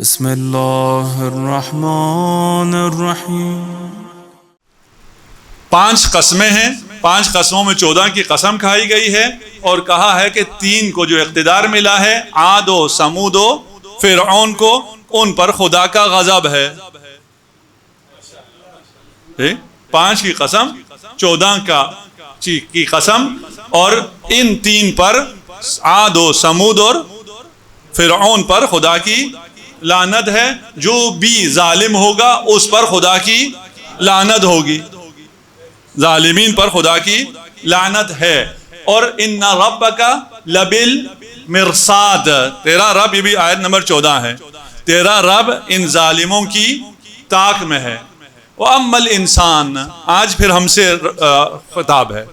بسم اللہ الرحمن الرحیم۔ 5 قسمیں ہیں، 5 قسموں میں 14 کی قسم کھائی گئی ہے، اور کہا ہے کہ 3 کو جو اقتدار ملا ہے، عاد و سمود و فرعون کو، ان پر خدا کا غضب ہے۔ 5 کی قسم، 14 کی قسم، اور ان 3 پر عاد و سمود اور فرعون پر خدا کی لعنت ہے۔ جو بھی ظالم ہوگا اس پر خدا کی لعنت ہوگی، ظالمین پر خدا کی لعنت ہے۔ اور ان ربک لبالمرصاد، تیرا رب، یہ بھی آیت نمبر 14 ہے، تیرا رب ان ظالموں کی تاک میں ہے۔ وَأَمَّا الْإِنسَانَ، آج پھر ہم سے خطاب ہے۔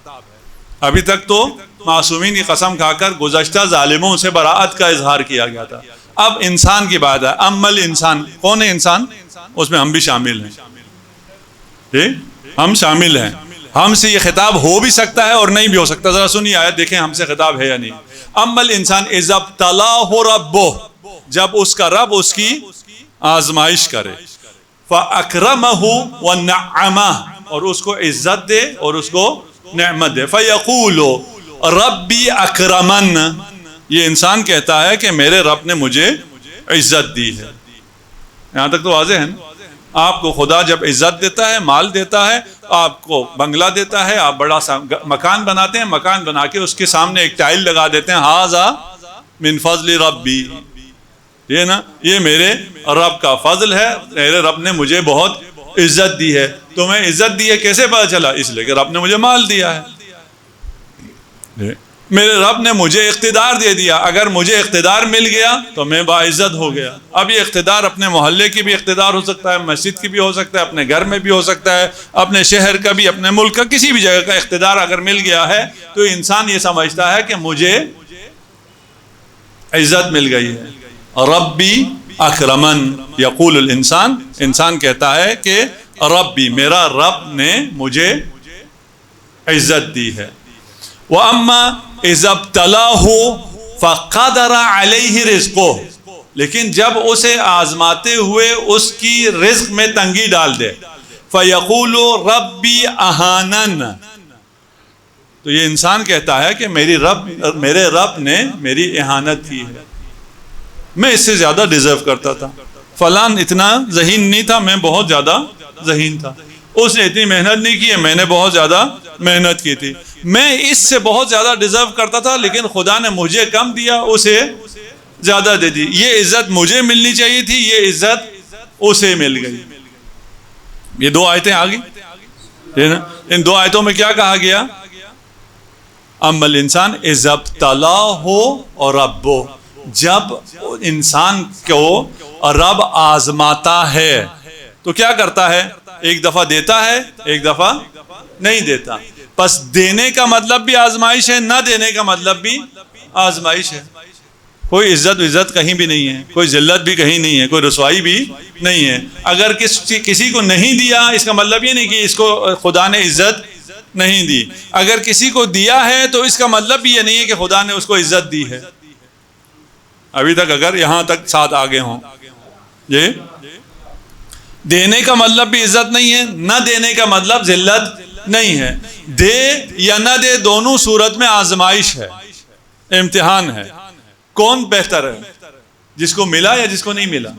ابھی تک تو معصومین کی قسم کھا کر گزشتہ ظالموں سے براءت کا اظہار کیا گیا تھا، اب انسان کی بات ہے۔ اما الانسان، کون ہے انسان؟ اس میں ہم بھی شامل ہیں، ہم شامل ہیں۔ ہم سے یہ خطاب ہو بھی سکتا ہے اور نہیں بھی ہو سکتا۔ ذرا سنیے آیت، دیکھیں ہم سے خطاب ہے یا نہیں۔ اما الانسان اذا ابتلاه ربه، جب اس کا رب اس کی آزمائش کرے، فاکرمه ونعمه، اور اس کو عزت دے اور اس کو نعمت دے، فیقول ربی اکرمن، یہ انسان کہتا ہے کہ میرے رب نے مجھے عزت دی ہے۔ یہاں تک تو واضح ہے نا؟ آپ کو خدا جب عزت دیتا ہے، مال دیتا ہے، آپ کو بنگلہ دیتا ہے، آپ بڑا سا مکان بناتے ہیں، مکان بنا کے اس کے سامنے ایک ٹائل لگا دیتے ہیں، ھذا من فضل ربی، یہ نا، یہ میرے رب کا فضل ہے، میرے رب نے مجھے بہت عزت دی ہے۔ تمہیں عزت دی ہے کیسے پتا چلا؟ اس لیے کہ رب نے مجھے مال دیا ہے، میرے رب نے مجھے اقتدار دے دیا۔ اگر مجھے اقتدار مل گیا تو میں باعزت ہو گیا۔ اب یہ اقتدار اپنے محلے کی بھی اقتدار ہو سکتا ہے، مسجد کی بھی ہو سکتا ہے، اپنے گھر میں بھی ہو سکتا ہے، اپنے شہر کا بھی، اپنے ملک کا، کسی بھی جگہ کا اقتدار اگر مل گیا ہے تو انسان یہ سمجھتا ہے کہ مجھے عزت مل گئی ہے۔ ربی اکرمن، یقول الانسان، انسان کہتا ہے کہ ربی، میرا رب نے مجھے عزت دی ہے۔ وَأَمَّا إِذَا ابْتَلَاهُ فَقَدَرَ عَلَيْهِ رِزْقُهُ، لیکن جب اسے آزماتے ہوئے اس کی رزق میں تنگی ڈال دے، فَيَقُولُ رَبِّي أَهَانَنِ، تو یہ انسان کہتا ہے کہ میرے رب نے میری اہانت کی ہے، میں اس سے زیادہ ڈیزرو کرتا تھا، فلان اتنا ذہین نہیں تھا، میں بہت زیادہ ذہین تھا، اس نے اتنی محنت نہیں کی ہے، میں نے بہت زیادہ محنت کی تھی، میں اس سے بہت زیادہ ڈیزرو کرتا تھا لیکن خدا نے مجھے کم دیا، اسے زیادہ دے دی، یہ عزت مجھے ملنی چاہیے تھی، یہ عزت اسے مل گئی۔ یہ 2 آیتیں آ گئی، ان 2 آیتوں میں کیا کہا گیا؟ اما الانسان اذا ابتلاه ربه، جب انسان کو رب آزماتا ہے تو کیا کرتا ہے؟ ایک دفعہ دیتا ہے، ایک دفعہ نہیں دیتا۔ پس دینے کا مطلب بھی آزمائش ہے، نہ دینے کا مطلب بھی آزمائش ہے۔ کوئی عزت کہیں بھی نہیں ہے، کوئی ذلت بھی کہیں نہیں ہے، کوئی رسوائی بھی نہیں ہے۔ اگر کسی کو نہیں دیا، اس کا مطلب یہ نہیں کہ اس کو خدا نے عزت نہیں دی۔ اگر کسی کو دیا ہے تو اس کا مطلب بھی یہ نہیں ہے کہ خدا نے اس کو عزت دی ہے۔ ابھی تک اگر یہاں تک ساتھ آگے ہوں، یہ دینے کا مطلب بھی عزت نہیں ہے، نہ دینے کا مطلب ذلت نہیں ہے۔ دے یا نہ دے، دونوں صورت میں آزمائش ہے، امتحان ہے۔ کون بہتر ہے، جس کو ملا یا جس کو نہیں ملا؟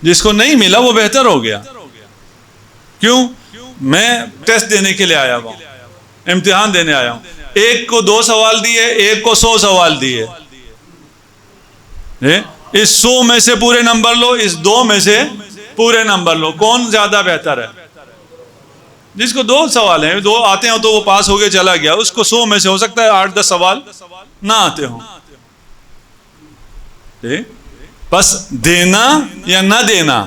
جس کو نہیں ملا وہ بہتر ہو گیا۔ کیوں؟ میں ٹیسٹ دینے کے لیے آیا ہوں، امتحان دینے آیا ہوں، ایک کو 2 سوال دیے، ایک کو 100 سوال دیے، اس 100 میں سے پورے نمبر لو، اس 2 میں سے پورے نمبر لو، کون زیادہ بہتر ہے؟ جس کو 2 سوال ہیں، 2 آتے ہیں تو وہ پاس ہو کے چلا گیا، اس کو 100 میں سے ہو سکتا ہے 8-10 سوال نہ آتے ہوں۔ بس دینا یا نہ دینا،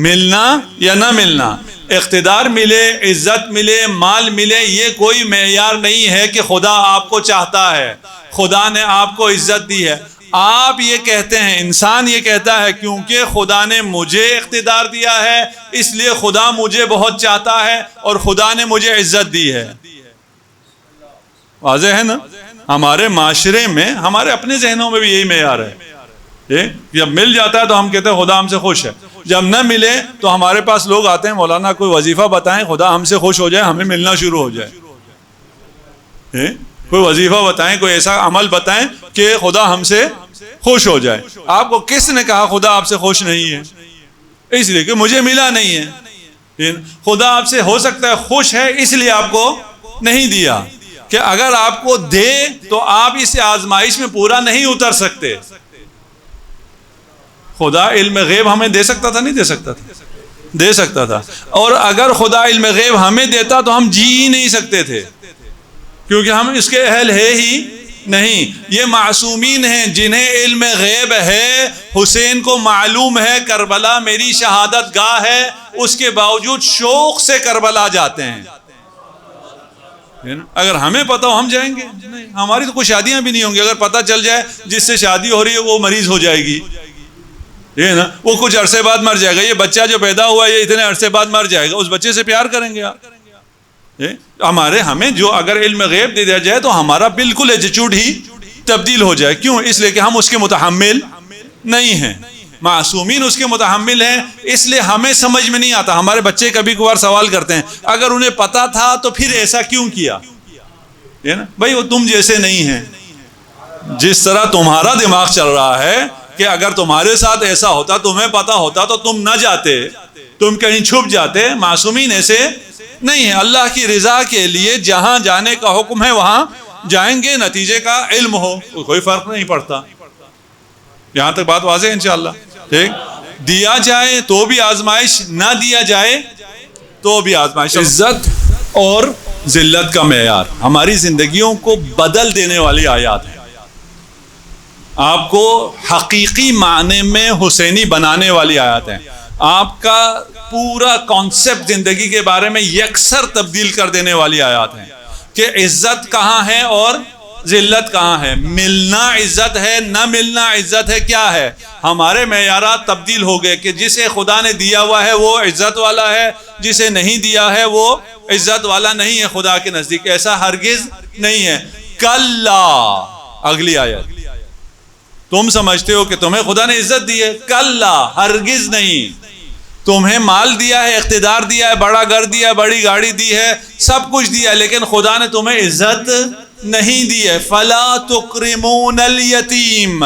ملنا یا نہ ملنا، اقتدار ملے، عزت ملے، مال ملے، یہ کوئی معیار نہیں ہے کہ خدا آپ کو چاہتا ہے، خدا نے آپ کو عزت دی ہے۔ آپ یہ کہتے ہیں، انسان یہ کہتا ہے کیونکہ خدا نے مجھے اقتدار دیا ہے اس لیے خدا مجھے بہت چاہتا ہے اور خدا نے مجھے عزت دی ہے۔ واضح ہے نا؟ ہمارے معاشرے میں، ہمارے اپنے ذہنوں میں بھی یہی معیار ہے. جب مل جاتا ہے تو ہم کہتے ہیں خدا ہم سے خوش ہے، جب نہ ملے تو ہمارے پاس لوگ آتے ہیں، مولانا کوئی وظیفہ بتائیں خدا ہم سے خوش ہو جائے، ہمیں ملنا شروع ہو جائے. کوئی وظیفہ بتائیں، کوئی ایسا عمل بتائیں کہ خدا ہم سے خوش ہو جائے. آپ کو کس نے کہا خدا آپ سے خوش نہیں ہے؟ اس لیے کہ مجھے ملا نہیں ہے. خدا آپ سے ہو سکتا ہے خوش ہے، اس لیے آپ کو نہیں دیا، کہ اگر آپ کو دے تو آپ اس آزمائش میں پورا نہیں اتر سکتے. خدا علم غیب ہمیں دے سکتا تھا؟ نہیں دے سکتا تھا؟ دے سکتا تھا. اور اگر خدا علم غیب ہمیں دیتا تو ہم جی ہی نہیں سکتے تھے، کیونکہ ہم اس کے اہل ہے ہی نہیں. یہ معصومین ہیں جنہیں علم غیب ہے. حسین کو معلوم ہے کربلا میری شہادت گاہ ہے، اس کے باوجود شوق سے کربلا جاتے ہیں. اگر ہمیں پتا ہو ہم جائیں گے؟ نہیں. ہماری تو کوئی شادیاں بھی نہیں ہوں گی. اگر پتہ چل جائے جس سے شادی ہو رہی ہے وہ مریض ہو جائے گی، یہ نا، وہ کچھ عرصے بعد مر جائے گا، یہ بچہ جو پیدا ہوا ہے یہ اتنے عرصے بعد مر جائے گا، اس بچے سے پیار کریں گے آپ؟ ہمیں جو اگر علم غیب دے دیا جائے تو ہمارا بالکل ایٹیٹیوڈ ہی تبدیل ہو جائے. کیوں؟ اس لیے کہ ہم اس کے متحمل نہیں ہیں. معصومین اس کے متحمل ہیں، اس لیے ہمیں سمجھ میں نہیں آتا. ہمارے بچے کبھی کبھار سوال کرتے ہیں اگر انہیں پتا تھا تو پھر ایسا کیوں کیا؟ بھائی وہ تم جیسے نہیں ہیں. جس طرح تمہارا دماغ چل رہا ہے کہ اگر تمہارے ساتھ ایسا ہوتا، تمہیں پتا ہوتا تو تم نہ جاتے، تم کہیں چھپ جاتے. معصومین ایسے نہیں ہے. اللہ کی رضا کے لیے جہاں جانے کا حکم ہے وہاں جائیں گے، نتیجے کا علم ہو، کوئی فرق نہیں پڑتا. یہاں تک بات واضح ہے انشاءاللہ. ٹھیک، دیا جائے تو بھی آزمائش، نہ دیا جائے تو بھی آزمائش. عزت اور ذلت کا معیار ہماری زندگیوں کو بدل دینے والی آیات ہیں. آپ کو حقیقی معنی میں حسینی بنانے والی آیات ہیں. آپ کا پورا کانسیپٹ زندگی کے بارے میں یکسر تبدیل کر دینے والی آیات ہیں کہ عزت کہاں ہے اور ذلت کہاں ہے. ملنا عزت ہے، نہ ملنا عزت ہے. کیا ہے؟ ہمارے معیارات تبدیل ہو گئے کہ جسے خدا نے دیا ہوا ہے وہ عزت والا ہے، جسے نہیں دیا ہے وہ عزت والا نہیں ہے خدا کے نزدیک. ایسا ہرگز نہیں ہے. کلا، اگلی آیت، تم سمجھتے ہو کہ تمہیں خدا نے عزت دی ہے، کلا، ہرگز نہیں. تمہیں مال دیا ہے، اقتدار دیا ہے، بڑا گھر دیا ہے، بڑی گاڑی دی ہے، سب کچھ دیا ہے، لیکن خدا نے تمہیں عزت نہیں دی ہے. فلا تکرمون الیتیم،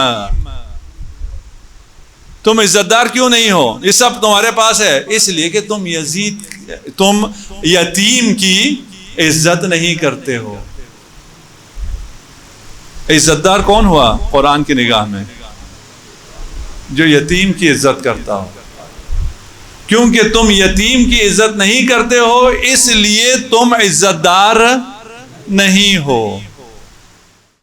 تم عزت دار کیوں نہیں ہو؟ یہ سب تمہارے پاس ہے اس لیے کہ تم یتیم کی عزت نہیں کرتے ہو. عزت دار کون ہوا قرآن کی نگاہ میں؟ جو یتیم کی عزت کرتا ہو. کیونکہ تم یتیم کی عزت نہیں کرتے ہو اس لیے تم عزت دار نہیں ہو.